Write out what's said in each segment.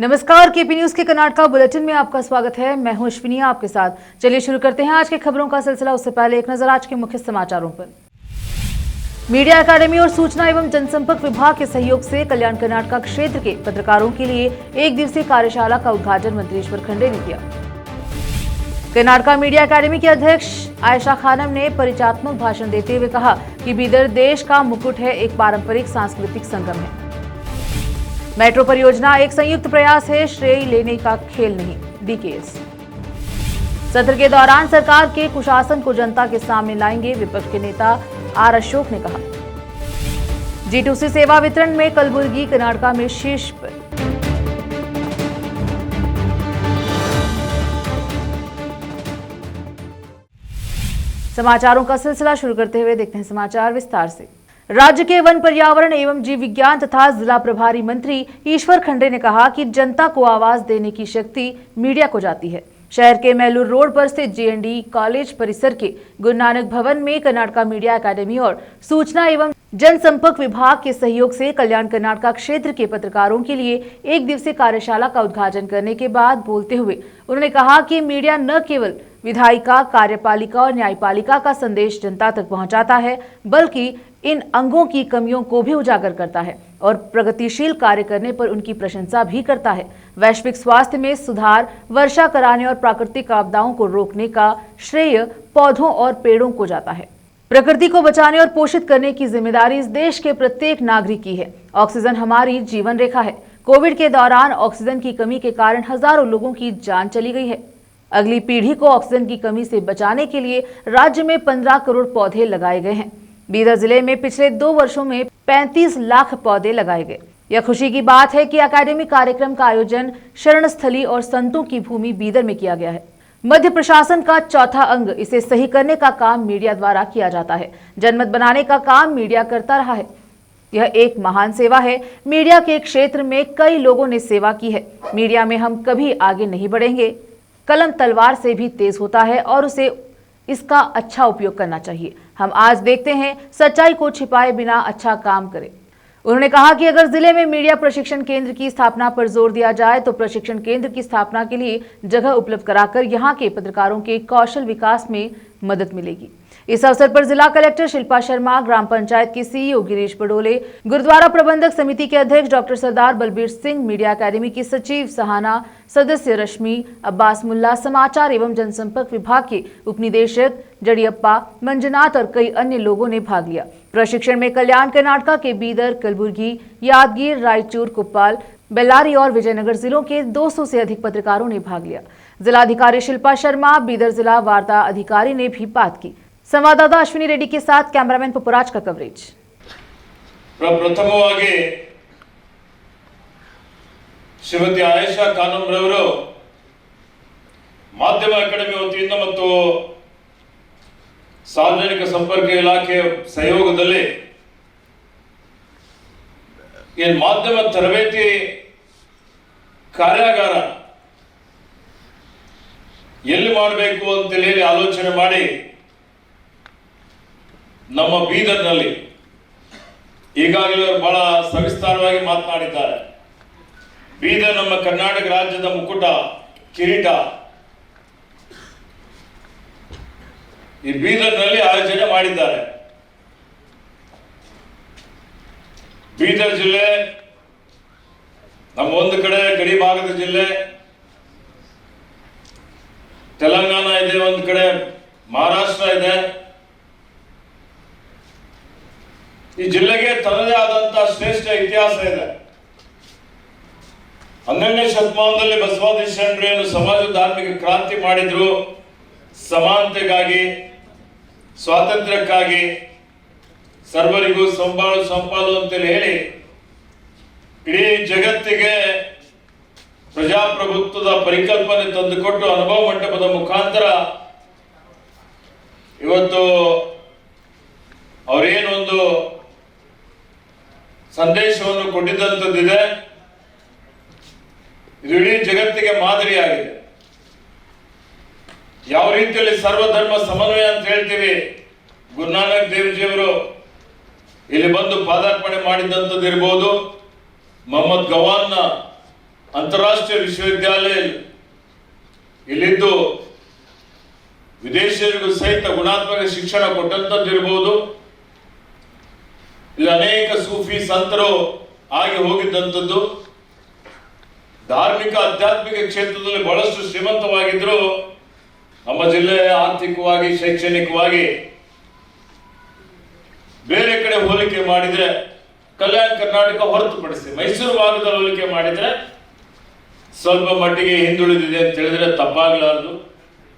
नमस्कार, KP news के Karnataka bulletin में आपका स्वागत है। मैं हूं अश्विनी आपके साथ। चलिए शुरू करते हैं आज के खबरों का सिलसिला। उससे पहले एक नजर आज के मुख्य समाचारों पर। मीडिया अकादमी और सूचना एवं जनसंपर्क विभाग के सहयोग से कल्याण कर्नाटका क्षेत्र के पत्रकारों के लिए एक दिवसीय कार्यशाला का उद्घाटन मंत्री ईश्वर खंडे ने किया। कर्नाटका मीडिया अकादमी के अध्यक्ष आयशा खानम ने परिचयात्मक भाषण देते हुए कहा कि बीदर देश का मुकुट है, एक पारंपरिक सांस्कृतिक संगम है। मेट्रो परियोजना एक संयुक्त प्रयास है, श्रेय लेने का खेल नहीं, डीकेएस। सत्र के दौरान सरकार के कुशासन को जनता के सामने लाएंगे, विपक्ष के नेता आर अशोक ने कहा। G2C सेवा वितरण में कलबुर्गी कर्नाटका में शीर्ष पर। समाचारों का सिलसिला शुरू करते हुए देखते हैं समाचार विस्तार से। राज्य के वन पर्यावरण एवं जीव विज्ञान तथा जिला प्रभारी मंत्री ईश्वर खंडे ने कहा कि जनता को आवाज देने की शक्ति मीडिया को जाती है। शहर के मैलूर रोड पर स्थित JND कॉलेज परिसर के गुरु नानक भवन में कर्नाटका मीडिया अकादमी और सूचना एवं जनसंपर्क विभाग के सहयोग से कल्याण कर्नाटका क्षेत्र के पत्रकारों के लिए एक दिवसीय कार्यशाला का उद्घाटन करने के बाद बोलते हुए उन्होंने कहा कि मीडिया न केवल विधायिका, कार्यपालिका और न्यायपालिका का संदेश जनता तक पहुंचाता है, बल्कि इन अंगों की कमियों को भी उजागर करता है और प्रगतिशील कार्य करने पर उनकी प्रशंसा भी करता है। वैश्विक स्वास्थ्य में सुधार, वर्षा कराने और प्राकृतिक आपदाओं को रोकने का श्रेय पौधों और पेड़ों को जाता है। प्रकृति को बचाने और पोषित करने की जिम्मेदारी इस देश के प्रत्येक नागरिक की है। ऑक्सीजन हमारी जीवन रेखा है। कोविड के दौरान ऑक्सीजन की कमी के कारण हजारों लोगों की जान चली गई है। अगली पीढ़ी को ऑक्सीजन की कमी से बचाने के लिए राज्य में 15 करोड़ पौधे लगाए गए हैं। बीदर जिले में पिछले 2 वर्षों में 35 लाख पौधे लगाए गए। यह खुशी की बात है कि अकादमिक कार्यक्रम का आयोजन शरण स्थली और संतों की भूमि बीदर में किया गया है। मध्य प्रशासन का चौथा अंग, इसे सही करने का काम मीडिया द्वारा किया जाता है। जनमत बनाने का काम मीडिया करता रहा है। यह एक महान सेवा है। मीडिया के क्षेत्र में कई लोगों ने सेवा की है। मीडिया में हम कभी आगे नहीं बढ़ेंगे। कलम तलवार से भी तेज होता है और उसे इसका अच्छा उपयोग करना चाहिए। हम आज देखते हैं, सच्चाई को छिपाए बिना अच्छा काम करें। उन्होंने कहा कि अगर जिले में मीडिया प्रशिक्षण केंद्र की स्थापना पर जोर दिया जाए तो प्रशिक्षण केंद्र की स्थापना के लिए जगह उपलब्ध कराकर यहां के पत्रकारों के कौशल विकास में मदद मिलेगी। इस अवसर पर जिला कलेक्टर शिल्पा शर्मा, ग्राम पंचायत के CEO गिरीश बडोले, गुरुद्वारा प्रबंधक समिति के अध्यक्ष डॉक्टर सरदार बलबीर सिंह, मीडिया अकादमी की सचिव सहाना, सदस्य रश्मि, अब्बास मुल्ला, समाचार एवं जनसंपर्क विभाग के उपनिदेशक जड़ियप्पा, मंजुनाथ और कई अन्य लोगों ने भाग लिया। प्रशिक्षण में कल्याण कर्नाटका के बीदर, कलबुर्गी, यादगीर, रायचूर, कोप्पाल, बेल्लारी और विजयनगर जिलों के 200 से अधिक पत्रकारों ने भाग लिया। जिलाधिकारी शिल्पा शर्मा, बीदर जिला वार्ता अधिकारी ने भी बात की। संवाददाता अश्विनी रेड्डी के साथ कैमरामैन पपुराज का कवरेज। प्रथमವಾಗಿ ಶ್ರೀಮತಿ ಆಯೇಷಾ ಖಾನಂ ರವರು ಮಾಧ್ಯಮ ಅಕಾಡೆಮಿ ವತಿಯಿಂದ ಮತ್ತು ಸಾರ್ವಜನಿಕ ಸಂಪರ್ಕ ಇಲಾಖೆ ಸಹಯೋಗದಲ್ಲಿ ಈ ಮಾಧ್ಯಮ ತರಬೇತಿ ಕಾರ್ಯಾಗಾರ ಎಲ್ಲಿ ಮಾಡಬೇಕು ಅಂತ ಹೇಳಿ ಆಲೋಚನೆ ಮಾಡಿ ನಮ್ಮ ಬೀದರ್ನಲ್ಲಿ ಈಗಾಗಲೇ ಬಹಳ ಸವಿಸ್ತಾರವಾಗಿ ಮಾತನಾಡಿದ್ದಾರೆ। ಬೀದರ್ ನಮ್ಮ ಕರ್ನಾಟಕ ರಾಜ್ಯದ ಮುಕುಟ, ಕಿರೀಟ। ಈ ಬೀದರ್ನಲ್ಲಿ ಆಯೋಜನೆ ಮಾಡಿದ್ದಾರೆ। ಬೀದರ್ ಜಿಲ್ಲೆ ನಮ್ಮ ಒಂದು ಕಡೆ ಗಡಿ ಭಾಗದ ಜಿಲ್ಲೆ, ತೆಲಂಗಾಣ ಇದೆ, ಒಂದು ಕಡೆ ಮಹಾರಾಷ್ಟ್ರ ಇದೆ। ಈ ಜಿಲ್ಲೆಗೆ ತನ್ನದೇ ಆದಂತಹ ಶ್ರೇಷ್ಠ ಇತಿಹಾಸ ಇದೆ। 12ನೇ ಶತಮಾನದಲ್ಲಿ ಬಸವಾದಿ ಶರಣರು ಏನು ಸಮಾಜ ಧಾರ್ಮಿಕ ಕ್ರಾಂತಿ ಮಾಡಿದ್ರು, ಸಮಾನತೆಗಾಗಿ, ಸ್ವಾತಂತ್ರ್ಯಕ್ಕಾಗಿ, ಸರ್ವರಿಗೂ ಸಂಬಾಳು ಸಂಪಾಲು ಅಂತೇಳಿ ಹೇಳಿ ಇಡೀ ಜಗತ್ತಿಗೆ ಪ್ರಜಾಪ್ರಭುತ್ವದ ಪರಿಕಲ್ಪನೆ ತಂದುಕೊಟ್ಟು ಅನುಭವ ಮಂಟಪದ ಮುಖಾಂತರ ಇವತ್ತು ಅವರೇನೊಂದು ಸಂದೇಶವನ್ನು ಕೊಟ್ಟಿದ್ದಂಥದ್ದಿದೆ, ಇದು ಇಡೀ ಜಗತ್ತಿಗೆ ಮಾದರಿಯಾಗಿದೆ। ಯಾವ ರೀತಿಯಲ್ಲಿ ಸರ್ವಧರ್ಮ ಸಮನ್ವಯ ಅಂತ ಹೇಳ್ತೀವಿ, ಗುರುನಾನಕ್ ದೇವ್ಜಿಯವರು ಇಲ್ಲಿ ಬಂದು ಪಾದಾರ್ಪಣೆ ಮಾಡಿದಂಥದ್ದು ಇರಬಹುದು, ಮೊಹಮ್ಮದ್ ಗವಾನ್ನ ಅಂತಾರಾಷ್ಟ್ರೀಯ ವಿಶ್ವವಿದ್ಯಾಲಯ ಇಲ್ಲಿದ್ದು ವಿದೇಶಿಯರಿಗೂ ಸಹಿತ ಗುಣಾತ್ಮಕ ಶಿಕ್ಷಣ ಕೊಟ್ಟಂತದ್ದಿರಬಹುದು, ಇಲ್ಲಿ ಅನೇಕ ಸೂಫಿ ಸಂತರು ಆಗಿ ಹೋಗಿದ್ದಂಥದ್ದು, ಧಾರ್ಮಿಕ ಆಧ್ಯಾತ್ಮಿಕ ಕ್ಷೇತ್ರದಲ್ಲಿ ಬಹಳಷ್ಟು ಶ್ರೀಮಂತವಾಗಿದ್ರು. ನಮ್ಮ ಜಿಲ್ಲೆ ಆರ್ಥಿಕವಾಗಿ ಶೈಕ್ಷಣಿಕವಾಗಿ ಬೇರೆ ಕಡೆ ಹೋಲಿಕೆ ಮಾಡಿದ್ರೆ, ಕಲ್ಯಾಣ ಕರ್ನಾಟಕ ಹೊರತುಪಡಿಸಿ ಮೈಸೂರು ಭಾಗದಲ್ಲಿ ಹೋಲಿಕೆ ಮಾಡಿದ್ರೆ ಸ್ವಲ್ಪ ಮಟ್ಟಿಗೆ ಹಿಂದುಳಿದಿದೆ ಅಂತ ಹೇಳಿದ್ರೆ ತಪ್ಪಾಗಲಾರದು.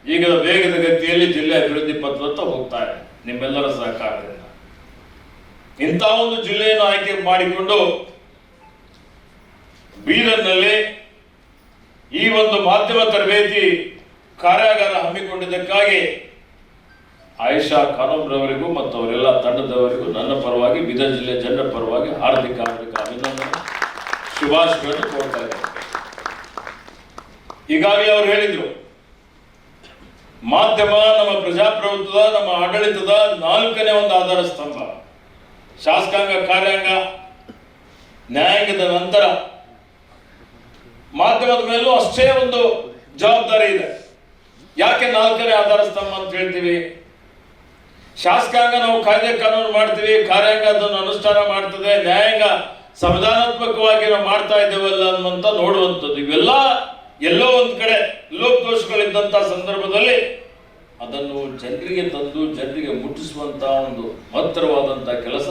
ಈಗ ವೇಗದ ಗತಿಯಲ್ಲಿ ಜಿಲ್ಲೆ ಅಭಿವೃದ್ಧಿ ಪಥದತ್ತ ಹೋಗ್ತಾ ಇದೆ ನಿಮ್ಮೆಲ್ಲರ ಸಹಕಾರದಿಂದ. ಇಂಥ ಒಂದು ಜಿಲ್ಲೆಯನ್ನು ಆಯ್ಕೆ ಮಾಡಿಕೊಂಡು ಬೀದರ್ನಲ್ಲಿ ಈ ಒಂದು ಮಾಧ್ಯಮ ತರಬೇತಿ ಕಾರ್ಯಾಗಾರ ಹಮ್ಮಿಕೊಂಡಿದ್ದಕ್ಕಾಗಿ ಆಯಿಷಾ ಖಾನಮ್ ರವರಿಗೂ ಮತ್ತು ಅವರೆಲ್ಲ ತಂಡದವರಿಗೂ ನನ್ನ ಪರವಾಗಿ, ಬೀದರ್ ಜಿಲ್ಲೆ ಜನರ ಪರವಾಗಿ ಹಾರ್ದಿಕ ಅಭಿನಂದನೆ, ಶುಭಾಶಯಗಳನ್ನು ಕೋರ್ತಾ ಇದ್ದೇನೆ. ಈಗಾಗಲೇ ಅವರು ಹೇಳಿದ್ರು, ಮಾಧ್ಯಮ ನಮ್ಮ ಪ್ರಜಾಪ್ರಭುತ್ವದ, ನಮ್ಮ ಆಡಳಿತದ 4ನೇ ಒಂದು ಆಧಾರ ಸ್ತಂಭ. ಶಾಸಕಾಂಗ, ಕಾರ್ಯಾಂಗ, ನ್ಯಾಯಾಂಗದ ನಂತರ ಮಾಧ್ಯಮದ ಮೇಲೂ ಅಷ್ಟೇ ಒಂದು ಜವಾಬ್ದಾರಿ ಇದೆ. ಯಾಕೆ 4ನೇ ಆಧಾರ ಸ್ತಂಭ ಅಂತ ಹೇಳ್ತೀವಿ? ಶಾಸಕಾಂಗ ನಾವು ಕಾಯ್ದೆ ಕಾನೂನು ಮಾಡ್ತೀವಿ, ಕಾರ್ಯಾಂಗ ಅದನ್ನು ಅನುಷ್ಠಾನ ಮಾಡ್ತದೆ, ನ್ಯಾಯಾಂಗ ಸಂವಿಧಾನಾತ್ಮಕವಾಗಿ ನಾವು ಮಾಡ್ತಾ ಇದ್ದೇವಲ್ಲ ಅನ್ನುವಂತ ನೋಡುವಂಥದ್ದು. ಇವೆಲ್ಲ ಎಲ್ಲೋ ಒಂದು ಕಡೆ ಲೋಪದೋಷಗಳಿದ್ದಂತ ಸಂದರ್ಭದಲ್ಲಿ ಅದನ್ನು ಜನರಿಗೆ ತಂದು ಜನರಿಗೆ ಮುಟ್ಟಿಸುವಂತ ಒಂದು ಮಹತ್ತರವಾದಂತ ಕೆಲಸ,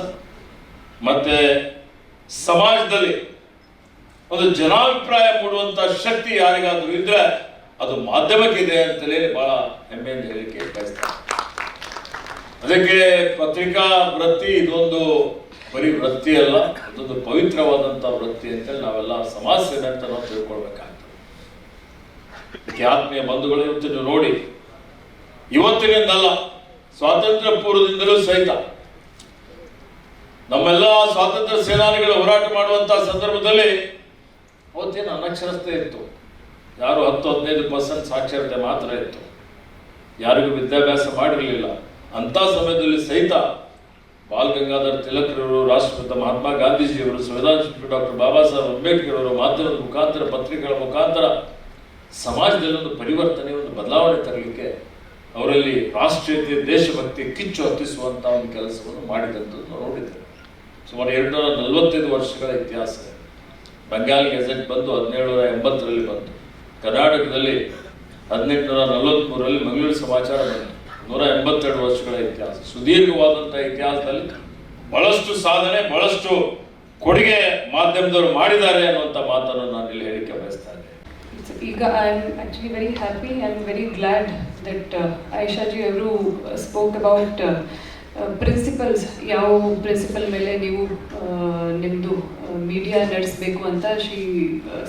ಮತ್ತೆ ಸಮಾಜದಲ್ಲಿ ಒಂದು ಜನಾಭಿಪ್ರಾಯ ಮೂಡುವಂತ ಶಕ್ತಿ ಯಾರಿಗಾದ್ರೂ ಇದ್ರೆ ಅದು ಮಾಧ್ಯಮಕ್ಕಿದೆ ಅಂತಲೇ ಬಹಳ ಹೆಮ್ಮೆಯಿಂದ ಹೇಳಿಕೆ ಬಯಸ್ತಾರೆ. ಅದಕ್ಕೆ ಪತ್ರಿಕಾ ವೃತ್ತಿ ಇದೊಂದು ಬರೀ ವೃತ್ತಿ ಅಲ್ಲ, ಇದೊಂದು ಪವಿತ್ರವಾದಂತ ವೃತ್ತಿ ಅಂತೇಳಿ ನಾವೆಲ್ಲ ಸಮಾಜ ಸೇವೆ ಅಂತ ನಾವು ತಿಳ್ಕೊಳ್ಬೇಕಾಗ್ತದೆ. ಆತ್ಮೀಯ ಬಂಧುಗಳು, ಇವತ್ತು ನೀವು ನೋಡಿ, ಇವತ್ತಿನಿಂದಲ್ಲ ಸ್ವಾತಂತ್ರ್ಯ ಪೂರ್ವದಿಂದಲೂ ಸಹಿತ ನಮ್ಮೆಲ್ಲ ಸ್ವಾತಂತ್ರ್ಯ ಸೇನಾನಿಗಳು ಹೋರಾಟ ಮಾಡುವಂತಹ ಸಂದರ್ಭದಲ್ಲಿ ಅವತ್ತೇನು ಅನಕ್ಷರತೆ ಇತ್ತು. ಯಾರು 10-15% ಸಾಕ್ಷರತೆ ಮಾತ್ರ ಇತ್ತು, ಯಾರಿಗೂ ವಿದ್ಯಾಭ್ಯಾಸ ಮಾಡಿರಲಿಲ್ಲ. ಅಂತ ಸಮಯದಲ್ಲಿ ಸಹಿತ ಬಾಲ್ ಗಂಗಾಧರ್ ತಿಲಕ್ರವರು, ರಾಷ್ಟ್ರಪಿತ ಮಹಾತ್ಮ ಗಾಂಧೀಜಿಯವರು, ಸಂವಿಧಾನ ಶಿಲ್ಪಿ ಡಾಕ್ಟರ್ ಬಾಬಾ ಸಾಹೇಬ್ ಅಂಬೇಡ್ಕರ್ ಅವರು ಮಾಧ್ಯಮದ ಮುಖಾಂತರ, ಪತ್ರಿಕೆಗಳ ಮುಖಾಂತರ ಸಮಾಜದಲ್ಲಿ ಒಂದು ಪರಿವರ್ತನೆ, ಒಂದು ಬದಲಾವಣೆ ತರಲಿಕ್ಕೆ ಅವರಲ್ಲಿ ರಾಷ್ಟ್ರೀಯತೆ, ದೇಶಭಕ್ತಿ ಕಿಚ್ಚು ಹತ್ತಿಸುವಂತ ಒಂದು ಕೆಲಸವನ್ನು ಮಾಡಿದಂಥದ್ದು ನಾವು ನೋಡಿದ್ದೇವೆ. ಸುಮಾರು 245 ವರ್ಷಗಳ ಇತಿಹಾಸ. ಬೆಂಗಾಲ್ ಗೆಜೆಟ್ ಬಂದು 1780ರಲ್ಲಿ ಬಂತು. ಕರ್ನಾಟಕದಲ್ಲಿ 1843ರಲ್ಲಿ ಮಂಗಳೂರು ಸಮಾಚಾರ ಬಂತು. 182 ವರ್ಷಗಳ ಇತಿಹಾಸ. ಸುದೀರ್ಘವಾದಂತಹ ಇತಿಹಾಸದಲ್ಲಿ ಬಹಳಷ್ಟು ಸಾಧನೆ, ಬಹಳಷ್ಟು ಕೊಡುಗೆ ಮಾಧ್ಯಮದವರು ಮಾಡಿದ್ದಾರೆ ಅನ್ನುವಂಥ ಮಾತನ್ನು ನಾನು ಇಲ್ಲಿ ಹೇಳಿಕೆ ಬಯಸ್ತಾ ಇದ್ದೇನೆ. ಈಗ I am actually very happy, I am very glad that ಆಯಿಷಾಜಿ ಅವರು ಸ್ಪೋಕ್ ಅಬೌಟ್ ಪ್ರಿನ್ಸಿಪಲ್ಸ್. ಯಾವ ಪ್ರಿನ್ಸಿಪಲ್ ಮೇಲೆ ನೀವು ನಿಮ್ಮದು ಮೀಡಿಯಾ ನಡೆಸಬೇಕು ಅಂತ ಶಿ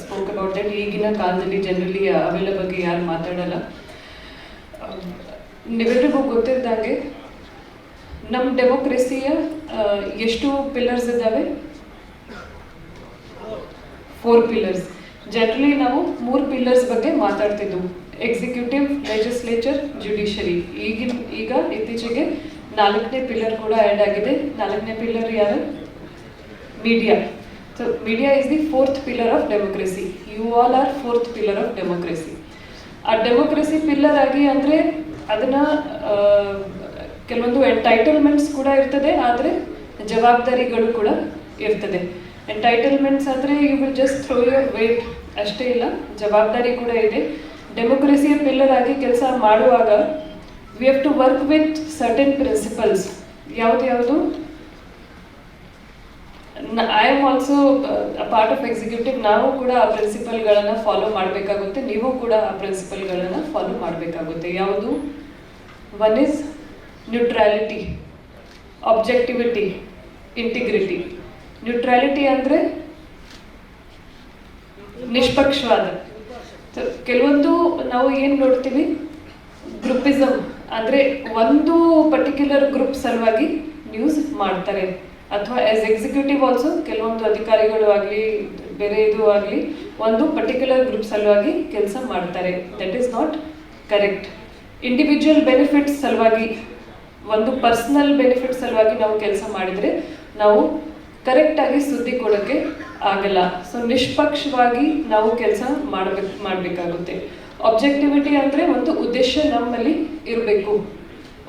ಸ್ಪೋಕ್ ಅಬೌಟ್ ದಟ್. ಈಗಿನ ಕಾಲದಲ್ಲಿ ಜನರಲಿ ಅವೆಲ್ಲ ಬಗ್ಗೆ ಯಾರು ಮಾತಾಡಲ್ಲ. ನೀವೆಲ್ಲರಿಗೂ ಗೊತ್ತಿದ್ದಂಗೆ ನಮ್ಮ ಡೆಮೋಕ್ರೆಸಿಯ ಎಷ್ಟು ಪಿಲ್ಲರ್ಸ್ ಇದ್ದಾವೆ? 4 ಪಿಲ್ಲರ್ಸ್. ಜನರಲಿ ನಾವು 3 ಪಿಲ್ಲರ್ಸ್ ಬಗ್ಗೆ ಮಾತಾಡ್ತಿದ್ವು: ಎಕ್ಸಿಕ್ಯೂಟಿವ್, ಲೆಜಿಸ್ಲೇಚರ್, ಜುಡಿಷರಿ. ಈಗ ಇತ್ತೀಚೆಗೆ 4ನೇ ಪಿಲ್ಲರ್ ಕೂಡ ಆ್ಯಡ್ ಆಗಿದೆ. 4ನೇ ಪಿಲ್ಲರ್ ಯಾರು? Media. So media is the 4th pillar of democracy. You all are 4th pillar of democracy. ಆ ಡೆಮೋಕ್ರೆಸಿ ಪಿಲ್ಲರ್ ಆಗಿ ಅಂದರೆ ಅದನ್ನ ಕೆಲವೊಂದು ಎಂಟೈಟಲ್ಮೆಂಟ್ಸ್ ಕೂಡ ಇರ್ತದೆ, ಆದರೆ ಜವಾಬ್ದಾರಿಗಳು ಕೂಡ ಇರ್ತದೆ. ಎಂಟೈಟಲ್ಮೆಂಟ್ಸ್ ಅಂದರೆ you will just throw your weight ಅಷ್ಟೇ ಇಲ್ಲ, ಜವಾಬ್ದಾರಿ ಕೂಡ ಇದೆ. ಡೆಮೋಕ್ರೆಸಿಯ ಪಿಲ್ಲರ್ ಆಗಿ ಕೆಲಸ ಮಾಡುವಾಗ we have to work with certain principles. ಯಾವುದು? I am also a part of executive. ನಾವು ಕೂಡ ಆ ಪ್ರಿನ್ಸಿಪಲ್ಗಳನ್ನು ಫಾಲೋ ಮಾಡಬೇಕಾಗುತ್ತೆ, ನೀವು ಕೂಡ ಆ ಪ್ರಿನ್ಸಿಪಲ್ಗಳನ್ನು ಫಾಲೋ ಮಾಡಬೇಕಾಗುತ್ತೆ. ಯಾವುದು? One is neutrality, objectivity, integrity. Neutrality ಅಂದರೆ ನಿಷ್ಪಕ್ಷವಾದ. ಕೆಲವೊಂದು ನಾವು ಏನು ನೋಡ್ತೀವಿ, ಗ್ರೂಪಿಸಮ್ ಅಂದರೆ ಒಂದು ಪರ್ಟಿಕ್ಯುಲರ್ ಗ್ರೂಪ್ ಸಲುವಾಗಿ ನ್ಯೂಸ್ ಮಾಡ್ತಾರೆ. ಅಥವಾ ಆಸ್ ಎಕ್ಸಿಕ್ಯೂಟಿವ್ ಆಲ್ಸೋ ಕೆಲವೊಂದು ಅಧಿಕಾರಿಗಳು ಆಗಲಿ ಬೇರೆ ಇದು ಆಗಲಿ ಒಂದು ಪರ್ಟಿಕ್ಯುಲರ್ ಗ್ರೂಪ್ ಸಲುವಾಗಿ ಕೆಲಸ ಮಾಡ್ತಾರೆ. That is not correct. Individual benefits ಸಲುವಾಗಿ, ಒಂದು ಪರ್ಸನಲ್ ಬೆನಿಫಿಟ್ ಸಲುವಾಗಿ ನಾವು ಕೆಲಸ ಮಾಡಿದರೆ ನಾವು ಕರೆಕ್ಟಾಗಿ ಸುದ್ದಿ ಕೊಡೋಕ್ಕೆ ಆಗಲ್ಲ. ಸೊ ನಿಷ್ಪಕ್ಷವಾಗಿ ನಾವು ಕೆಲಸ ಮಾಡಬೇಕಾಗುತ್ತೆ. ಆಬ್ಜೆಕ್ಟಿವಿಟಿ ಅಂದರೆ ಒಂದು ಉದ್ದೇಶ ನಮ್ಮಲ್ಲಿ ಇರಬೇಕು.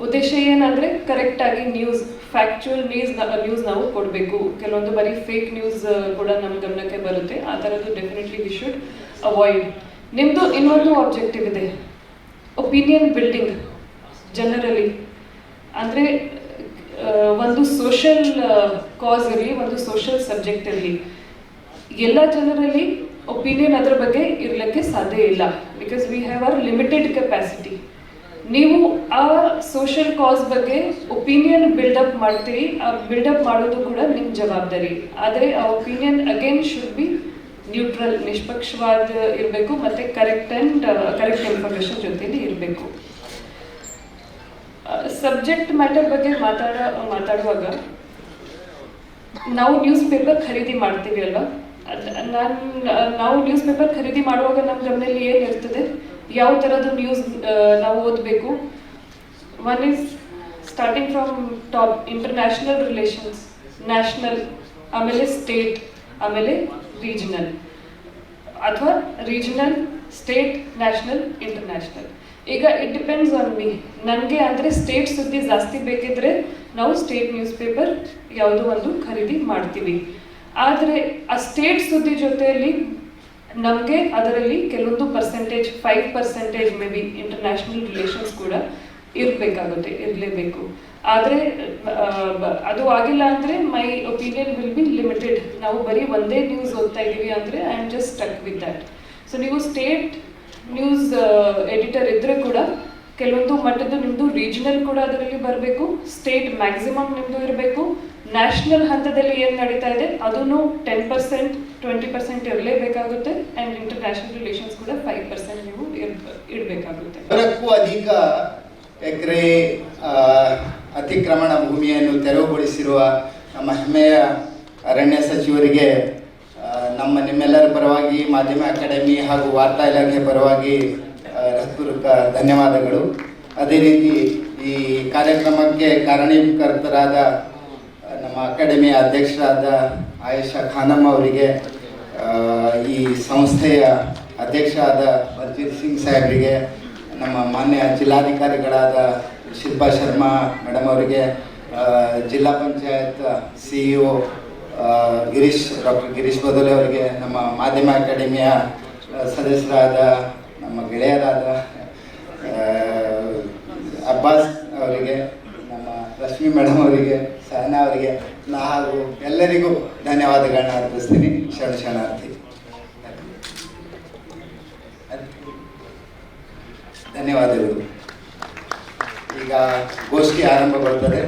ಉದ್ದೇಶ ಏನಂದರೆ ಕರೆಕ್ಟಾಗಿ ನ್ಯೂಸ್, ಫ್ಯಾಕ್ಚುಯಲ್ ನ್ಯೂಸ್ ನಾವು ಕೊಡಬೇಕು. ಕೆಲವೊಂದು ಬರೀ ಫೇಕ್ ನ್ಯೂಸ್ ಕೂಡ ನಮ್ಮ ಗಮನಕ್ಕೆ ಬರುತ್ತೆ. ಆ ಥರದ್ದು ಡೆಫಿನೆಟ್ಲಿ ವಿ ಶುಡ್ ಅವಾಯ್ಡ್. ನಿಮ್ಮದು ಇನ್ನೊಂದು ಆಬ್ಜೆಕ್ಟಿವ್ ಇದೆ, ಒಪಿನಿಯನ್ ಬಿಲ್ಡಿಂಗ್. ಜನರಲಿ ಅಂದರೆ ಒಂದು ಸೋಷಲ್ ಕಾಸ್ ಇರಲಿ, ಒಂದು ಸೋಷಲ್ ಸಬ್ಜೆಕ್ಟ್ ಇರಲಿ, ಎಲ್ಲ ಜನರಲ್ಲಿ ಒಪಿನಿಯನ್ ಅದರ ಬಗ್ಗೆ ಇರಲಿಕ್ಕೆ ಸಾಧ್ಯ ಇಲ್ಲ. Because we have our limited capacity. ನೀವು ಆ ಸೋಷಲ್ ಕಾಸ್ ಬಗ್ಗೆ ಒಪಿನಿಯನ್ ಬಿಲ್ಡಪ್ ಮಾಡ್ತೀರಿ. ಆ ಬಿಲ್ಡಪ್ ಮಾಡೋದು ಕೂಡ ನಿಮ್ಮ ಜವಾಬ್ದಾರಿ. ಆದರೆ ಆ opinion again should be neutral, ನಿಷ್ಪಕ್ಷವಾದ ಇರಬೇಕು ಮತ್ತು ಕರೆಕ್ಟ್ ಇನ್ಫಾರ್ಮೇಷನ್ ಜೊತೆಲಿ ಇರಬೇಕು. ಸಬ್ಜೆಕ್ಟ್ ಮ್ಯಾಟರ್ ಬಗ್ಗೆ ಮಾತಾಡುವಾಗ ನಾವು ನ್ಯೂಸ್ ಪೇಪರ್ ಖರೀದಿ ಮಾಡ್ತೀವಿ ಅಲ್ವಾ? ನಾವು ನ್ಯೂಸ್ ಪೇಪರ್ ಖರೀದಿ ಮಾಡುವಾಗ ನಮ್ಮ ಗಮನದಲ್ಲಿ ಏನಿರ್ತದೆ, ಯಾವ ಥರದ ನ್ಯೂಸ್ ನಾವು ಓದಬೇಕು. One is starting from top, international relations, national, ಆಮೇಲೆ ಸ್ಟೇಟ್, ಆಮೇಲೆ ರೀಜನಲ್, ಅಥವಾ ರೀಜನಲ್, ಸ್ಟೇಟ್, ನ್ಯಾಷನಲ್, ಇಂಟರ್ನ್ಯಾಷನಲ್. ಈಗ ಇಟ್ ಡಿಪೆಂಡ್ಸ್ ಆನ್ ಮೀ. ನನಗೆ ಅಂದರೆ ಸ್ಟೇಟ್ ಸುದ್ದಿ ಜಾಸ್ತಿ ಬೇಕಿದ್ರೆ ನಾವು ಸ್ಟೇಟ್ ನ್ಯೂಸ್ ಪೇಪರ್ ಯಾವುದೋ ಒಂದು ಖರೀದಿ ಮಾಡ್ತೀವಿ. ಆದರೆ ಆ ಸ್ಟೇಟ್ ಸುದ್ದಿ ಜೊತೆಯಲ್ಲಿ ನಮಗೆ ಅದರಲ್ಲಿ ಕೆಲವೊಂದು percentage, 5% may be international relations ಕೂಡ ಇರಲೇಬೇಕು. ಆದರೆ ಅದು ಆಗಿಲ್ಲ ಅಂದರೆ my opinion will be limited. ನಾವು ಬರೀ ಒಂದೇ ನ್ಯೂಸ್ ಓದ್ತಾ ಇದ್ದೀವಿ ಅಂದರೆ I am just stuck with that. So ನೀವು ಸ್ಟೇಟ್ ನ್ಯೂಸ್ ಎಡಿಟರ್ ಇದ್ದರೆ ಕೂಡ ಕೆಲವೊಂದು ಮಟ್ಟದ ನಿಮ್ಮದು ರೀಜನಲ್ ಕೂಡ ಅದರಲ್ಲಿ ಬರಬೇಕು, ಸ್ಟೇಟ್ ಮ್ಯಾಕ್ಸಿಮಮ್ ನಿಮ್ಮದು ಇರಬೇಕು, ನ್ಯಾಷನಲ್ ಹಂತದಲ್ಲಿ ಏನು ನಡೀತಾ ಇದೆ ಅದನ್ನು 10%, 20% ಇರಲೇಬೇಕಾಗುತ್ತೆ. ಆ್ಯಂಡ್ ಇಂಟರ್ನ್ಯಾಷನಲ್ ರಿಲೇಷನ್ಸ್ ಕೂಡ 5% ನೀವು ಇಡಬೇಕಾಗುತ್ತೆ. ಅದಕ್ಕೂ ಅಧಿಕ ಎಕರೆ ಅತಿಕ್ರಮಣ ಭೂಮಿಯನ್ನು ತೆರವುಗೊಳಿಸಿರುವ ನಮ್ಮ ಹೆಮ್ಮೆಯ ಅರಣ್ಯ ಸಚಿವರಿಗೆ ನಿಮ್ಮೆಲ್ಲರ ಪರವಾಗಿ, ಮಾಧ್ಯಮ ಅಕಾಡೆಮಿ ಹಾಗೂ ವಾರ್ತಾ ಇಲಾಖೆ ಪರವಾಗಿ ಹೃತ್ಪೂರ್ವಕ ಧನ್ಯವಾದಗಳು. ಅದೇ ರೀತಿ ಈ ಕಾರ್ಯಕ್ರಮಕ್ಕೆ ಕಾರಣೀಕರ್ತರಾದ ನಮ್ಮ ಅಕಾಡೆಮಿಯ ಅಧ್ಯಕ್ಷರಾದ ಆಯೇಷಾ ಖಾನಮ್ ಅವರಿಗೆ, ಈ ಸಂಸ್ಥೆಯ ಅಧ್ಯಕ್ಷರಾದ ಬಲ್ಜೀರ್ ಸಿಂಗ್ ಸಾಹೇಬರಿಗೆ, ನಮ್ಮ ಮಾನ್ಯ ಜಿಲ್ಲಾಧಿಕಾರಿಗಳಾದ ಶಿಲ್ಪಾ ಶರ್ಮಾ ಮೇಡಮ್ ಅವರಿಗೆ, ಜಿಲ್ಲಾ ಪಂಚಾಯತ್ CEO ಡಾಕ್ಟರ್ ಗಿರೀಶ್ ಬದೋಲೆ ಅವರಿಗೆ, ನಮ್ಮ ಮಾಧ್ಯಮ ಅಕಾಡೆಮಿಯ ಸದಸ್ಯರಾದ ನಮ್ಮ ಗೆಳೆಯರಾದ ಅಬ್ಬಾಸ್ ಅವರಿಗೆ, ನಮ್ಮ ರಶ್ಮಿ ಮೇಡಮ್ ಅವರಿಗೆ, ಸಹನಾ ಅವರಿಗೆ ಹಾಗೂ ಎಲ್ಲರಿಗೂ ಧನ್ಯವಾದಗಳನ್ನ ಅರ್ಪಿಸ್ತೀನಿ. ಶರಣಾರ್ಥಿ. ಧನ್ಯವಾದಗಳು. ಈಗ ಗೋಷ್ಠಿ ಆರಂಭಗೊಳ್ಳುತ್ತದೆ.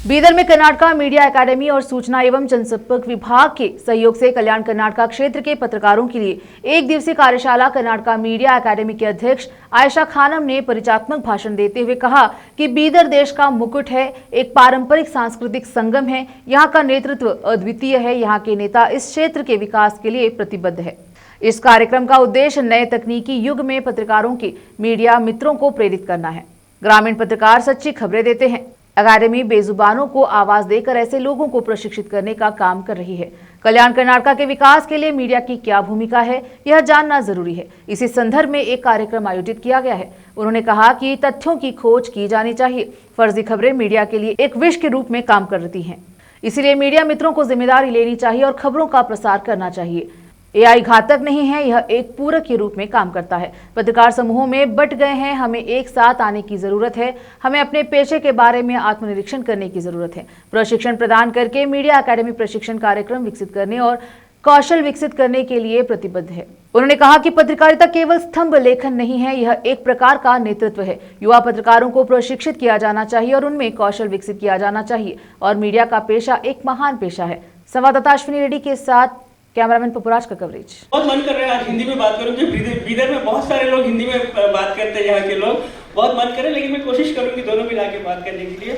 बीदर में कर्नाटका मीडिया एकेडमी और सूचना एवं जनसंपर्क विभाग के सहयोग से कल्याण कर्नाटका क्षेत्र के पत्रकारों के लिए एक दिवसीय कार्यशाला कर्नाटका मीडिया एकेडमी के अध्यक्ष आयशा खानम ने परिचयात्मक भाषण देते हुए कहा कि बीदर देश का मुकुट है, एक पारंपरिक सांस्कृतिक संगम है। यहाँ का नेतृत्व अद्वितीय है। यहाँ के नेता इस क्षेत्र के विकास के लिए प्रतिबद्ध है। इस कार्यक्रम का उद्देश्य नए तकनीकी युग में पत्रकारों के मीडिया मित्रों को प्रेरित करना है। ग्रामीण पत्रकार सच्ची खबरें देते हैं। अकादमी बेजुबानों को आवाज देकर ऐसे लोगों को प्रशिक्षित करने का काम कर रही है। कल्याण कर्नाटका के विकास के लिए मीडिया की क्या भूमिका है, यह जानना जरूरी है। इसी संदर्भ में एक कार्यक्रम आयोजित किया गया है। उन्होंने कहा कि तथ्यों की खोज की जानी चाहिए। फर्जी खबरें मीडिया के लिए एक विष के रूप में काम करती हैं, इसलिए मीडिया मित्रों को जिम्मेदारी लेनी चाहिए और खबरों का प्रसार करना चाहिए। AI घातक नहीं है, यह एक पूरक के रूप में काम करता है। पत्रकार समूहों में बट गए हैं, हमें एक साथ आने की जरूरत है। हमें अपने पेशे के बारे में आत्मनिरीक्षण करने की जरूरत है। प्रशिक्षण प्रदान करके मीडिया अकादमी प्रशिक्षण कार्यक्रम विकसित करने और कौशल विकसित करने के लिए प्रतिबद्ध है। उन्होंने कहा कि पत्रकारिता केवल स्तंभ लेखन नहीं है, यह एक प्रकार का नेतृत्व है। युवा पत्रकारों को प्रशिक्षित किया जाना चाहिए और उनमें कौशल विकसित किया जाना चाहिए। और मीडिया का पेशा एक महान पेशा है। संवाददाता अश्विनी रेड्डी के साथ कैमरामैन पपुराज का कवरेज। बहुत मन कर रहा है आज हिंदी में बात करूं, क्योंकि बीदर में बहुत सारे लोग हिंदी में बात करते हैं। यहाँ के लोग बहुत मन करे, लेकिन मैं कोशिश करूंगी दोनों मिला के बात करने के लिए।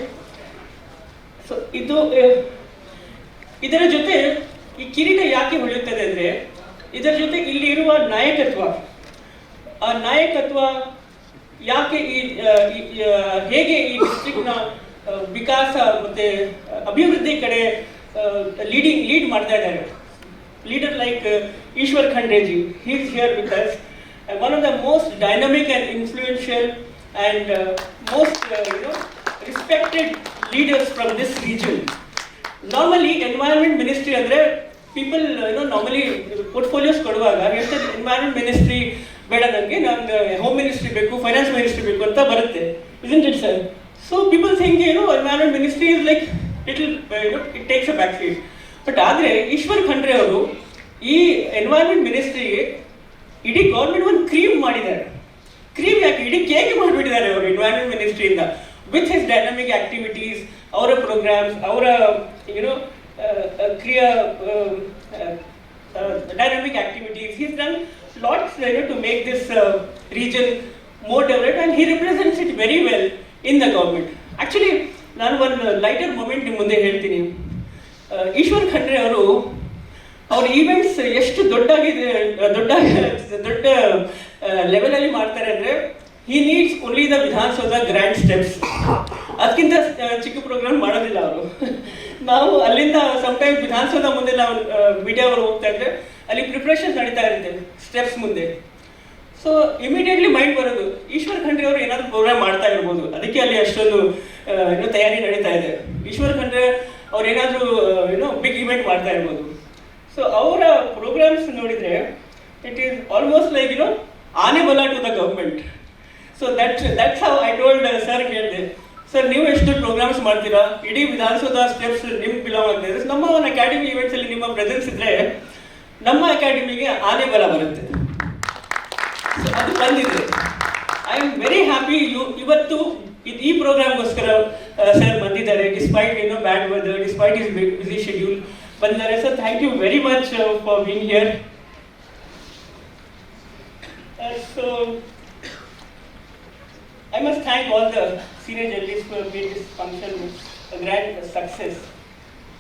ಇದರ ಜೊತೆ ಈ ಕಿರೀಟ ಯಾಕೆ ಹೊಳೆಯುತ್ತದೆ ಅಂದ್ರೆ, ಇದರ ಜೊತೆ ಇಲ್ಲಿ ಇರುವ ನಾಯಕತ್ವ ಯಾಕೆ ಹೇಗೆ ಈ ಡಿಸ್ಟ್ರಿಕ್ಟ್ನ ವಿಕಾಸ ಮತ್ತೆ ಅಭಿವೃದ್ಧಿ ಕಡೆ ಲೀಡ್ ಮಾಡ್ತಾ ಇದ್ದಾರೆ. Leader like Ishwar Khandre ji, he is here with us. One of the most dynamic and influential and most respected leaders from this region. Normally environment ministry andre people normally portfolios koduvaga ಹೇಳ್ತಾರೆ environment ministry ಬೇಡ ನನಗೆ, ನಾನು home ministry ಬೇಕು, finance ministry ಬೇಕು ಅಂತ ಬರುತ್ತೆ, isn't it sir? So people think environment ministry is like little it takes a back seat. But ಆದರೆ ಈಶ್ವರ್ ಖಂಡ್ರೆ ಅವರು ಈ ಎನ್ವೈರನ್ಮೆಂಟ್ ಮಿನಿಸ್ಟ್ರಿಗೆ ಇಡೀ ಗೌರ್ಮೆಂಟ್ ಒಂದು ಕ್ರೀಮ್ ಮಾಡಿದ್ದಾರೆ. ಕ್ರೀಮ್ ಯಾಕೆ, ಇಡೀ ಕೇಕ್ ಮಾಡಿಬಿಟ್ಟಿದ್ದಾರೆ ಅವರು ಎನ್ವೈರನ್ಮೆಂಟ್ ಮಿನಿಸ್ಟ್ರಿಯಿಂದ, ವಿತ್ ಹಿಸ್ ಡೈನಾಮಿಕ್ ಆಕ್ಟಿವಿಟೀಸ್, ಅವರ ಪ್ರೋಗ್ರಾಮ್ಸ್, ಅವರ dynamic activities. He's done lots to make this region more developed and he represents it very well in the government. Actually ನಾನು ಒಂದು ಲೈಟರ್ ಮೂಮೆಂಟ್ ನಿಮ್ಮ ಮುಂದೆ ಹೇಳ್ತೀನಿ. ಈಶ್ವರ್ ಖಂಡ್ರೆ ಅವರು ಅವ್ರ ಈವೆಂಟ್ಸ್ ಎಷ್ಟು ದೊಡ್ಡ ಲೆವೆಲಲ್ಲಿ ಮಾಡ್ತಾರೆ ಅಂದರೆ, ಹಿ needs only the Vidhana Soudha grand steps. ಅದಕ್ಕಿಂತ ಚಿಕ್ಕ ಪ್ರೋಗ್ರಾಮ್ ಮಾಡೋದಿಲ್ಲ ಅವರು. ನಾವು ಅಲ್ಲಿಂದ ಸಮ್ಟೈಮ್ಸ್ ವಿಧಾನಸೌಧ ಮುಂದೆ ನಾವು ಮೀಡಿಯಾ ಅವರು ಹೋಗ್ತಾ ಇದ್ರೆ ಅಲ್ಲಿ ಪ್ರಿಪ್ರೇಷನ್ಸ್ ನಡೀತಾ ಇರುತ್ತೆ ಸ್ಟೆಪ್ಸ್ ಮುಂದೆ. ಸೊ ಇಮಿಡಿಯೇಟ್ಲಿ ಮೈಂಡ್ ಬರೋದು ಈಶ್ವರ್ ಖಂಡ್ರೆ ಅವರು ಏನಾದರೂ ಪ್ರೋಗ್ರಾಮ್ ಮಾಡ್ತಾ ಇರ್ಬೋದು, ಅದಕ್ಕೆ ಅಲ್ಲಿ ಅಷ್ಟೊಂದು ತಯಾರಿ ನಡೀತಾ ಇದೆ. ಈಶ್ವರ್ ಖಂಡ್ರೆ ಅವ್ರು ಏನಾದರೂ ಬಿಗ್ ಇವೆಂಟ್ ಮಾಡ್ತಾ ಇರ್ಬೋದು. ಸೊ ಅವರ ಪ್ರೋಗ್ರಾಮ್ಸ್ ನೋಡಿದರೆ ಇಟ್ ಈಸ್ ಆಲ್ಮೋಸ್ಟ್ ಲೈಕ್ ಆನೆ ಬಲ to the government. So that's how I told sir, ಹೇಳಿದೆ ಸರ್ ನೀವು ಎಷ್ಟು ಪ್ರೋಗ್ರಾಮ್ಸ್ ಮಾಡ್ತೀರಾ, ಇಡೀ ವಿಧಾನಸೌಧ ಸ್ಟೆಪ್ಸ್ ನಿಮ್ಗೆ ಬಿಲಾಂಗ್ ಆಗ್ತಿದೆ. ನಮ್ಮ ಒಂದು ಅಕಾಡೆಮಿ ಇವೆಂಟ್ಸಲ್ಲಿ ನಿಮ್ಮ ಪ್ರೆಸೆನ್ಸ್ ಇದ್ದರೆ ನಮ್ಮ ಅಕಾಡೆಮಿಗೆ ಆನೆ ಬಲ ಬರುತ್ತೆ. ಸೊ ಅದು ಬಂದಿದೆ. ಐ ಆಮ್ ವೆರಿ ಹ್ಯಾಪಿ ಇವತ್ತು ಈ ಪ್ರೋಗ್ರಾಮ್ಗೋಸ್ಕರ ಸರ್ ಬಂದಿದ್ದಾರೆ. Despite bad weather, despite his busy schedule ಬಂದಿದ್ದಾರೆ. Sir thank you very much for being here. So I must thank all the senior journalists who have made this function a grand success.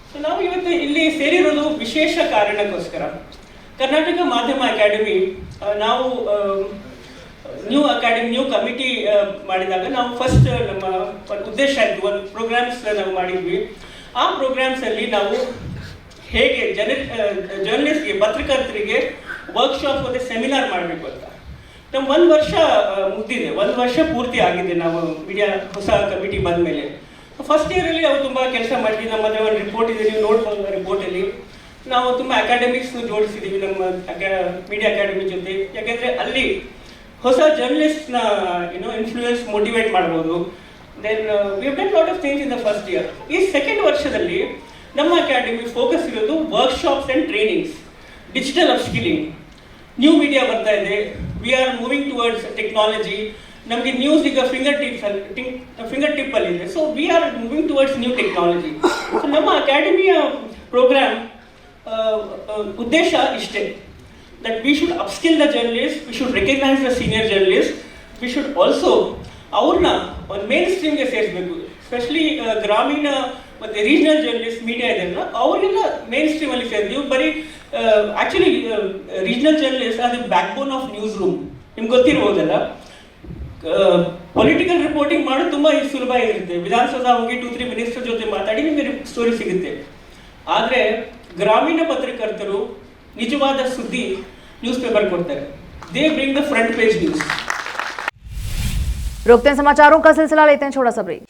So ನಾವು ಇವತ್ತು ಇಲ್ಲಿ ಸೇರಿರೋದು ವಿಶೇಷ ಕಾರಣಕ್ಕೋಸ್ಕರ. ಕರ್ನಾಟಕ ಮಾಧ್ಯಮ academy ನಾವು new committee ಮಾಡಿದಾಗ ನಾವು ಫಸ್ಟ್ ನಮ್ಮ ಉದ್ದೇಶ ಆಯಿತು, ಒಂದು ಪ್ರೋಗ್ರಾಮ್ಸ್ ನಾವು ಮಾಡಿದ್ವಿ. ಆ ಪ್ರೋಗ್ರಾಮ್ಸಲ್ಲಿ ನಾವು ಹೇಗೆ ಜರ್ನಲಿಸ್ಟ್ಗೆ, ಪತ್ರಕರ್ತರಿಗೆ ವರ್ಕ್ಶಾಪ್ ಮತ್ತು ಸೆಮಿನಾರ್ ಮಾಡಬೇಕು ಅಂತ. ನಮ್ಮ 1 ವರ್ಷ ಮುಗ್ದಿದೆ, 1 ವರ್ಷ ಪೂರ್ತಿ ಆಗಿದೆ ನಾವು ಮೀಡಿಯಾ ಹೊಸ ಕಮಿಟಿ ಬಂದ ಮೇಲೆ. ಫಸ್ಟ್ ಇಯರಲ್ಲಿ ನಾವು ತುಂಬ ಕೆಲಸ ಮಾಡಿದ್ವಿ. ನಮ್ಮ ಹತ್ರ ಒಂದು ರಿಪೋರ್ಟ್ ಇದೆ, ನೀವು ನೋಡ್ಬೋದು. ರಿಪೋರ್ಟಲ್ಲಿ ನಾವು ತುಂಬ ಅಕಾಡೆಮಿಕ್ಸ್ ಜೋಡಿಸಿದ್ದೀವಿ ನಮ್ಮ ಮೀಡಿಯಾ ಅಕಾಡೆಮಿ ಜೊತೆ. ಯಾಕೆಂದರೆ ಅಲ್ಲಿ ಹೊಸ ಜರ್ನಲಿಸ್ಟ್ನ ಇನ್ಫ್ಲೂಯೆನ್ಸ್ ಮೋಟಿವೇಟ್ ಮಾಡ್ಬೋದು. Then we have done lot of things in the first year. ಈ ಸೆಕೆಂಡ್ ವರ್ಷದಲ್ಲಿ ನಮ್ಮ ಅಕಾಡೆಮಿ ಫೋಕಸ್ ಇರೋದು workshops and trainings, digital upskilling. New media ಬರ್ತಾ ಇದೆ, we are moving towards technology. ನಮಗೆ ನ್ಯೂಸ್ ಈಗ ಫಿಂಗರ್ ಟಿಪ್ಪಲ್ಲಿದೆ. So we are moving towards new technology. So ನಮ್ಮ ಅಕಾಡೆಮಿಯ ಪ್ರೋಗ್ರಾಮ್ ಉದ್ದೇಶ ಇಷ್ಟೇ, that we should upskill the journalists, we should recognize the senior journalists, we should also ಅವ್ರನ್ನ ಒಂದು main ಸ್ಟ್ರೀಮ್ಗೆ ಸೇರಿಸಬೇಕು. ಎಸ್ಪೆಷಲಿ ಗ್ರಾಮೀಣ ಮತ್ತು ರೀಜನಲ್ ಜರ್ನಲಿಸ್ಟ್ ಮೀಡಿಯಾ ಇದೆಲ್ಲ ಅವರೆಲ್ಲ ಮೇನ್ ಸ್ಟ್ರೀಮಲ್ಲಿ ಸೇರಿ. ನೀವು ಬರೀ ಆ್ಯಕ್ಚುಲಿ ರೀಜನಲ್ ಜರ್ನಲಿಸ್ಟ್ ಅದು back bone of news room, ನಿಮ್ಗೆ ಗೊತ್ತಿರ್ಬೋದಲ್ಲ. ಪೊಲಿಟಿಕಲ್ ರಿಪೋರ್ಟಿಂಗ್ ಮಾಡೋದು ತುಂಬ ಸುಲಭ ಇರುತ್ತೆ. ವಿಧಾನಸೌಧ ಹೋಗಿ 2-3 ಮಿನಿಸ್ಟರ್ ಜೊತೆ ಮಾತಾಡಿ ನಿಮಗೆ ಸ್ಟೋರಿ ಸಿಗುತ್ತೆ. ಆದರೆ ಗ್ರಾಮೀಣ ಪತ್ರಕರ್ತರು ನಿಜವಾದ ಸುದ್ದಿ ನ್ಯೂಸ್ ಪೇಪರ್ ಕೊಡ್ತಾರೆ. They bring the front page news. रोकते हैं समाचारों का सिलसिला, लेते हैं छोटा सा ब्रेक।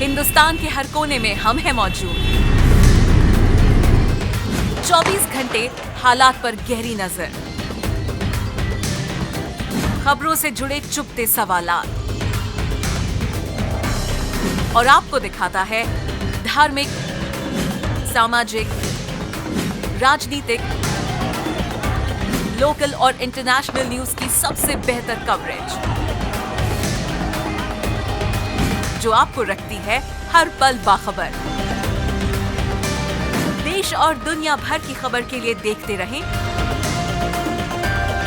हिंदुस्तान के हर कोने में हम हैं मौजूद। 24 घंटे हालात पर गहरी नजर, खबरों से जुड़े चुपते सवालात, और आपको दिखाता है धार्मिक, सामाजिक, राजनीतिक, लोकल और इंटरनेशनल न्यूज की सबसे बेहतर कवरेज, जो आपको रखती है हर पल बाखबर। देश और दुनिया भर की खबर के लिए देखते रहें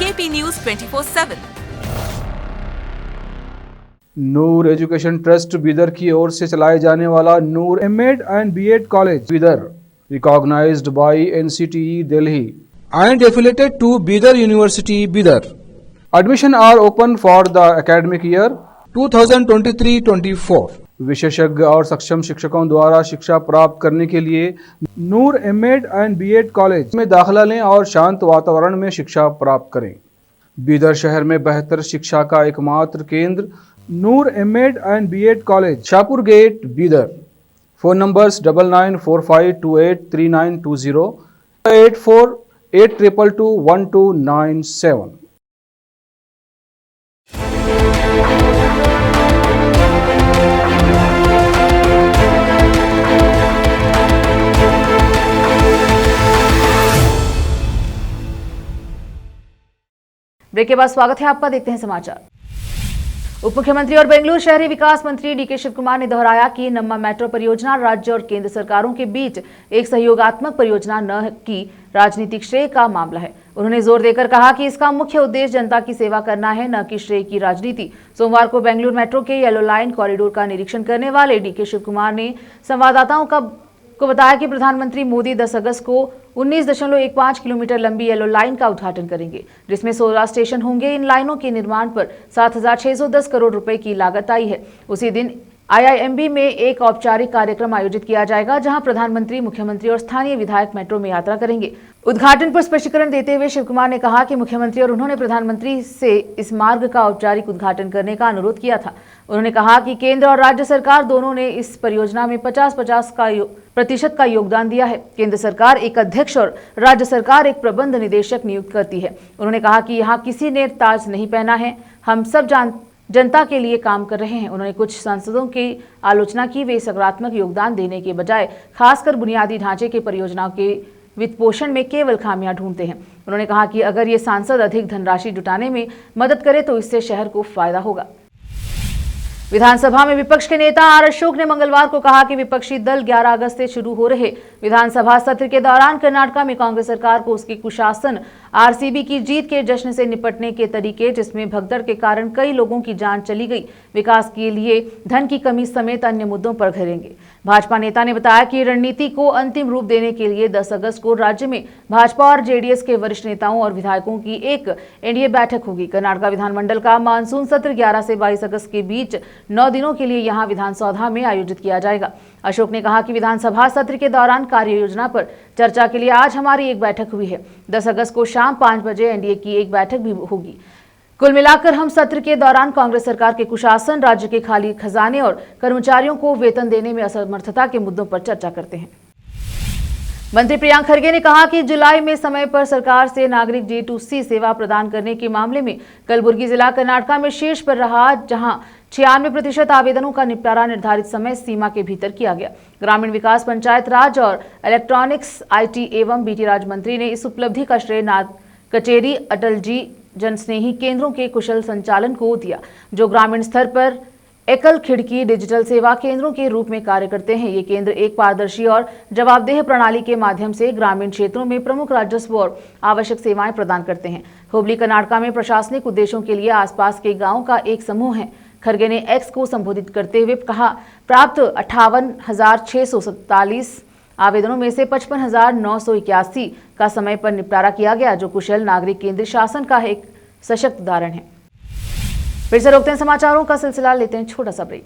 KP news 24/7। Noor education trust Bidar की ओर से चलाए जाने वाला Noor MEd and BEd college Bidar recognized by NCTE Delhi and affiliated to Bidar University, Bidar. Admission are open for the academic year 2023-24. विशेषज्ञ और सक्षम शिक्षकों द्वारा शिक्षा प्राप्त करने के लिए नूर एमएड एंड बीएड कॉलेज में दाखिला लें और शांत वातावरण में शिक्षा प्राप्त करें। बीदर शहर में बेहतर शिक्षा का एकमात्र केंद्र Noor MEd and BEd college, Shahpur gate, Bidar. Phone numbers 9945283920, 8482221297। Break के बाद स्वागत है आपका। देखते हैं समाचार। उप मुख्यमंत्री और बेंगलुरु शहरी विकास मंत्री डीके शिव कुमार ने दोहराया कि नम्मा मेट्रो परियोजना राज्य और केंद्र सरकारों के बीच एक सहयोगात्मक परियोजना न कि राजनीतिक श्रेय का मामला है। उन्होंने जोर देकर कहा कि इसका मुख्य उद्देश्य जनता की सेवा करना है, न कि श्रेय की राजनीति। सोमवार को बेंगलुरु मेट्रो के येलो लाइन कॉरिडोर का निरीक्षण करने वाले डीके शिव कुमार ने संवाददाताओं को बताया कि प्रधानमंत्री मोदी 10 अगस्त को 19.15 किलोमीटर लंबी येलो लाइन का उद्घाटन करेंगे, जिसमें 16 स्टेशन होंगे। इन लाइनों के निर्माण पर 7,610 करोड़ रुपए की लागत आई है। उसी दिन IIMB में एक औपचारिक कार्यक्रम आयोजित किया जाएगा, जहां प्रधानमंत्री, मुख्यमंत्री और स्थानीय विधायक मेट्रो में यात्रा करेंगे। उद्घाटन पर स्पष्टीकरण देते हुए शिव कुमार ने कहा कि मुख्यमंत्री और उन्होंने प्रधानमंत्री से इस मार्ग का औपचारिक उद्घाटन करने का अनुरोध किया था। उन्होंने कहा कि केंद्र और राज्य सरकार दोनों ने इस परियोजना में 50-50% का योगदान दिया है। केंद्र सरकार एक अध्यक्ष और राज्य सरकार एक प्रबंध निदेशक नियुक्त करती है। उन्होंने कहा कि यहाँ किसी ने ताज नहीं पहना है, हम सब जनता के लिए काम कर रहे हैं। उन्होंने कुछ सांसदों की आलोचना की, वे सकारात्मक योगदान देने के बजाय खासकर बुनियादी ढांचे के परियोजनाओं के वित्त पोषण में केवल खामियां ढूंढते हैं। उन्होंने कहा कि अगर ये सांसद अधिक धनराशि जुटाने में मदद करे तो इससे शहर को फायदा होगा। विधानसभा में विपक्ष के नेता आर अशोक ने मंगलवार को कहा कि विपक्षी दल 11 अगस्त से शुरू हो रहे विधानसभा सत्र के दौरान कर्नाटक में कांग्रेस सरकार को उसकी कुशासन आरसीबी की जीत के जश्न से निपटने के तरीके, जिसमें भगदड़ के कारण कई लोगों की जान चली गई, विकास के लिए धन की कमी समेत अन्य मुद्दों पर घेरेंगे। भाजपा नेता ने बताया कि रणनीति को अंतिम रूप देने के लिए 10 अगस्त को राज्य में भाजपा और जेडीएस के वरिष्ठ नेताओं और विधायकों की एक एनडीए बैठक होगी। कर्नाटक विधानमंडल का मानसून सत्र 11 से 22 अगस्त के बीच 9 दिनों के लिए यहां विधानसौधा में आयोजित किया जाएगा। अशोक ने कहा कि विधानसभा सत्र के दौरान कार्य योजना पर चर्चा के लिए आज हमारी एक बैठक हुई है। 10 अगस्त को शाम 5 बजे एनडीए की एक बैठक भी होगी। कुल मिलाकर हम सत्र के दौरान कांग्रेस सरकार के कुशासन, राज्य के खाली खजाने और कर्मचारियों को वेतन देने में असमर्थता के मुद्दों पर चर्चा करते हैं। मंत्री प्रियांक खरगे ने कहा कि जुलाई में समय पर सरकार से नागरिक D2C सेवा प्रदान करने के मामले में कलबुर्गी जिला कर्नाटक में शीर्ष पर रहा, जहां 96% आवेदनों का निपटारा निर्धारित समय सीमा के भीतर किया गया। ग्रामीण विकास, पंचायत राज और इलेक्ट्रॉनिक्स, IT एवं BT राज मंत्री ने इस उपलब्धि का श्रेय नाग कचेरी अटल जी जनस्नेही केंद्रों के कुशल संचालन को दिया, जो ग्रामीण स्तर पर एकल खिड़की डिजिटल सेवा केंद्रों के रूप में कार्य करते हैं। ये केंद्र एक पारदर्शी और जवाबदेह प्रणाली के माध्यम से ग्रामीण क्षेत्रों में प्रमुख राजस्व और आवश्यक सेवाएं प्रदान करते हैं। हुबली कर्नाटक में प्रशासनिक उद्देश्यों के लिए आसपास के गांवों का एक समूह है। खरगे ने एक्स को संबोधित करते हुए कहा, प्राप्त 58,647 आवेदनों में से 55,981 का समय पर निपटारा किया गया, जो कुशल नागरिक केंद्रीय शासन का एक सशक्त उदाहरण है। फिर से रोकते हैं समाचारों का सिलसिला, लेते हैं छोटा सा ब्रेक।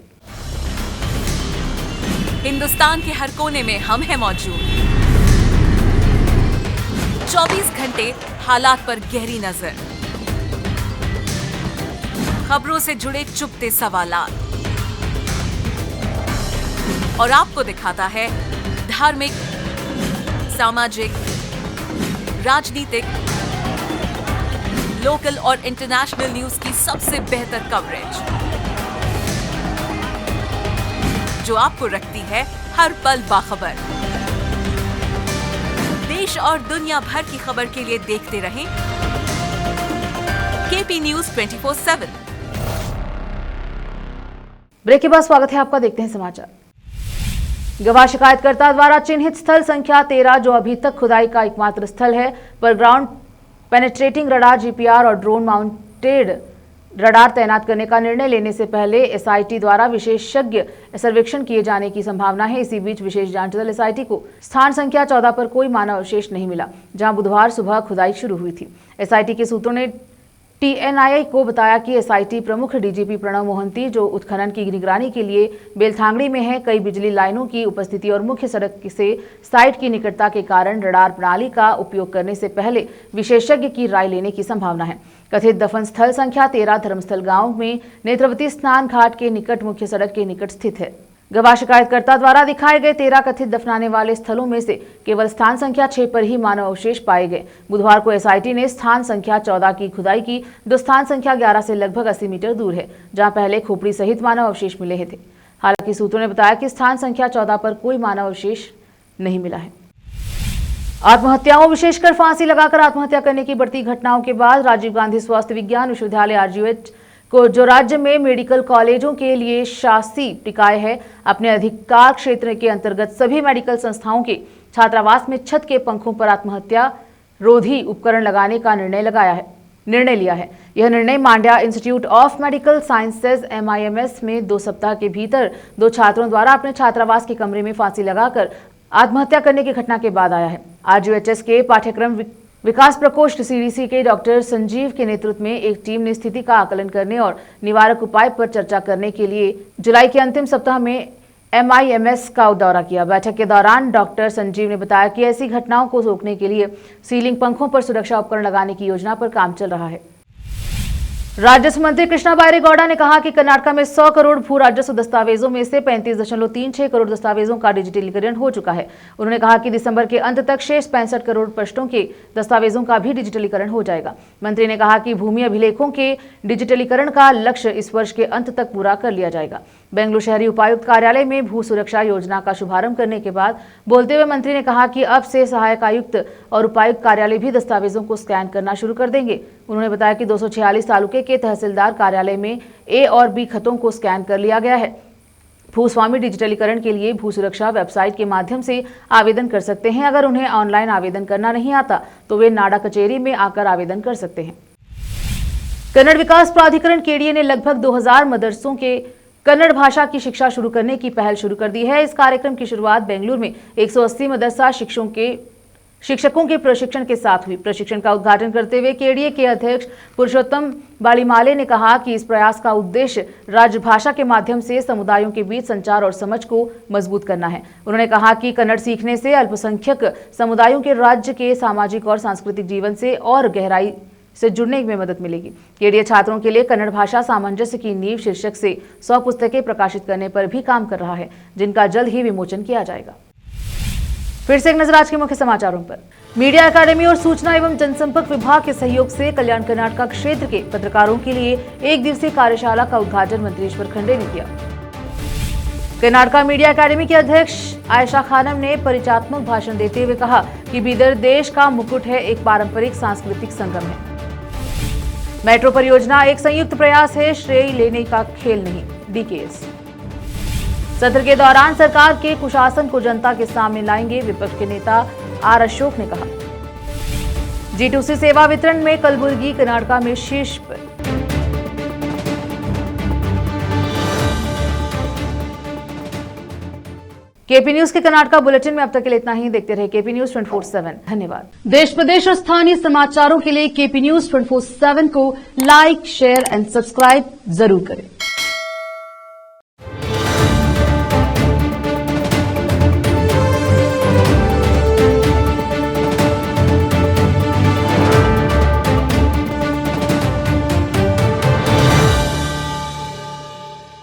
हिंदुस्तान के हर कोने में हम हैं मौजूद। 24 घंटे हालात पर गहरी नजर, खबरों से जुड़े चुपते सवालात, और आपको दिखाता है धार्मिक, सामाजिक, राजनीतिक, लोकल और इंटरनेशनल न्यूज की सबसे बेहतर कवरेज, जो आपको रखती है हर पल बाखबर। देश और दुनिया भर की खबर के लिए देखते रहें KP News 24/7। ब्रेक के बाद स्वागत है आपका। देखते हैं समाचार। गवाह शिकायतकर्ता द्वारा चिन्हित स्थल संख्या 13, जो अभी तक खुदाई का एकमात्र स्थल है, पर ग्राउंड पेनेट्रेटिंग रडार, GPR और ड्रोन माउंटेड रडार तैनात करने का निर्णय लेने से पहले एसआईटी द्वारा विशेषज्ञ सर्वेक्षण किए जाने की संभावना है। इसी बीच विशेष जांच दल एसआईटी को स्थान संख्या 14 पर कोई मानव अवशेष नहीं मिला, जहां बुधवार सुबह खुदाई शुरू हुई थी। एसआईटी के सूत्रों ने टीएनआई को बताया कि एसआईटी प्रमुख डीजीपी प्रणव मोहंती, जो उत्खनन की निगरानी के लिए बेलथांगड़ी में है, कई बिजली लाइनों की उपस्थिति और मुख्य सड़क से साइट की निकटता के कारण रडार प्रणाली का उपयोग करने से पहले विशेषज्ञ की राय लेने की संभावना है। कथित दफन स्थल संख्या 13 धर्मस्थल गांव में नेत्रवती स्नान घाट के निकट मुख्य सड़क के निकट स्थित है। गवाह शिकायतकर्ता द्वारा दिखाए गए 13 कथित दफनाने वाले स्थलों में से केवल स्थान संख्या 6 पर ही मानव अवशेष पाए गए। बुधवार को एसआईटी ने स्थान संख्या 14 की खुदाई की, जो स्थान संख्या 11 से लगभग 80 मीटर दूर है, जहां पहले खोपड़ी सहित मानव अवशेष मिले थे। हालांकि सूत्रों ने बताया कि स्थान संख्या 14 पर कोई मानव अवशेष नहीं मिला है। आत्महत्याओं, विशेषकर फांसी लगाकर आत्महत्या करने की बढ़ती घटनाओं के बाद राजीव गांधी स्वास्थ्य विज्ञान विश्वविद्यालय आरजीएच को, जो राज्य में मेडिकल कॉलेजों के लिए शासी निकाय है, अपने अधिकार क्षेत्र के अंतर्गत सभी मेडिकल संस्थाओं के छात्रावास में छत के पंखों पर आत्महत्या रोधी उपकरण लगाने का निर्णय लिया है। यह निर्णय Mandya institute of medical sciences MIMS में 2 सप्ताह के भीतर 2 छात्रों द्वारा अपने छात्रावास के कमरे में फांसी लगाकर आत्महत्या करने की घटना के बाद आया है। आरजीएचएस के पाठ्यक्रम विकास प्रकोष्ठ CDC के डॉक्टर संजीव के नेतृत्व में एक टीम ने स्थिति का आकलन करने और निवारक उपाय पर चर्चा करने के लिए जुलाई के अंतिम सप्ताह में MIMS का दौरा किया। बैठक के दौरान डॉक्टर संजीव ने बताया कि ऐसी घटनाओं को रोकने के लिए सीलिंग पंखों पर सुरक्षा उपकरण लगाने की योजना पर काम चल रहा है। राजस्व मंत्री कृष्णा बैरेगौड़ा ने कहा कि कर्नाटक में 100 करोड़ भू राजस्व दस्तावेजों में से 35.36 करोड़ दस्तावेजों का डिजिटलीकरण हो चुका है। उन्होंने कहा कि दिसंबर के अंत तक शेष 65 करोड़ पृष्ठों के दस्तावेजों का भी डिजिटलीकरण हो जाएगा। मंत्री ने कहा कि भूमि अभिलेखों के डिजिटलीकरण का लक्ष्य इस वर्ष के अंत तक पूरा कर लिया जाएगा। बेंगलुरु शहरी उपायुक्त कार्यालय में भू सुरक्षा योजना का शुभारंभ करने के बाद बोलते हुए मंत्री ने कहा कि अब से सहायक आयुक्त और उपायुक्त कार्यालय भी दस्तावेजों को स्कैन करना शुरू कर देंगे। उन्होंने बताया कि 246 तालुके के तहसीलदार कार्यालय में A और B खतों को स्कैन कर लिया गया है। भूस्वामी डिजिटलीकरण के लिए भू सुरक्षा वेबसाइट के माध्यम से आवेदन कर सकते हैं। अगर उन्हें ऑनलाइन आवेदन करना नहीं आता तो वे नाडा कचेरी में आकर आवेदन कर सकते हैं। कन्नड़ विकास प्राधिकरण केडीए ने लगभग 2000 मदरसों के कन्नड़ भाषा की शिक्षा शुरू करने की पहल शुरू कर दी है। इस कार्यक्रम की शुरुआत बेंगलुरु में 180 मदरसा शिक्षकों के प्रशिक्षण के साथ हुई। प्रशिक्षण का उद्घाटन करते हुए केडीए के अध्यक्ष पुरुषोत्तम बालीमाले ने कहा कि इस प्रयास का उद्देश्य राजभाषा के माध्यम से समुदायों के बीच संचार और समझ को मजबूत करना है। उन्होंने कहा कि कन्नड़ सीखने से अल्पसंख्यक समुदायों के राज्य के सामाजिक और सांस्कृतिक जीवन से और गहराई से जुड़ने में मदद मिलेगी। केडीए छात्रों के लिए कन्नड़ भाषा सामंजस्य की नींव शीर्षक से 100 पुस्तकें प्रकाशित करने पर भी काम कर रहा है, जिनका जल्द ही विमोचन किया जाएगा। फिर से एक नजर आज के मुख्य समाचारों पर। मीडिया अकादमी और सूचना एवं जनसंपर्क विभाग के सहयोग से कल्याण कर्नाटक क्षेत्र के पत्रकारों के लिए 1 दिवसीय कार्यशाला का उद्घाटन मंत्री ईश्वर खंडे ने किया। कर्नाटक मीडिया अकादमी के अध्यक्ष आयशा खानम ने परिचयात्मक भाषण देते हुए कहा कि बीदर देश का मुकुट है, एक पारंपरिक सांस्कृतिक संगम है। मेट्रो परियोजना एक संयुक्त प्रयास है, श्रेय लेने का खेल नहीं, DKS। सत्र के दौरान सरकार के कुशासन को जनता के सामने लाएंगे, विपक्ष के नेता R अशोक ने कहा। G2C सेवा वितरण में कलबुर्गी कर्नाटक में शीर्ष पर। केपी न्यूज के कर्नाटक बुलेटिन में अब तक के लिए इतना ही। देखते रहे केपी न्यूज 24/7। धन्यवाद। देश प्रदेश और स्थानीय समाचारों के लिए केपी न्यूज 24/7 को लाइक, शेयर एंड सब्सक्राइब जरूर करें।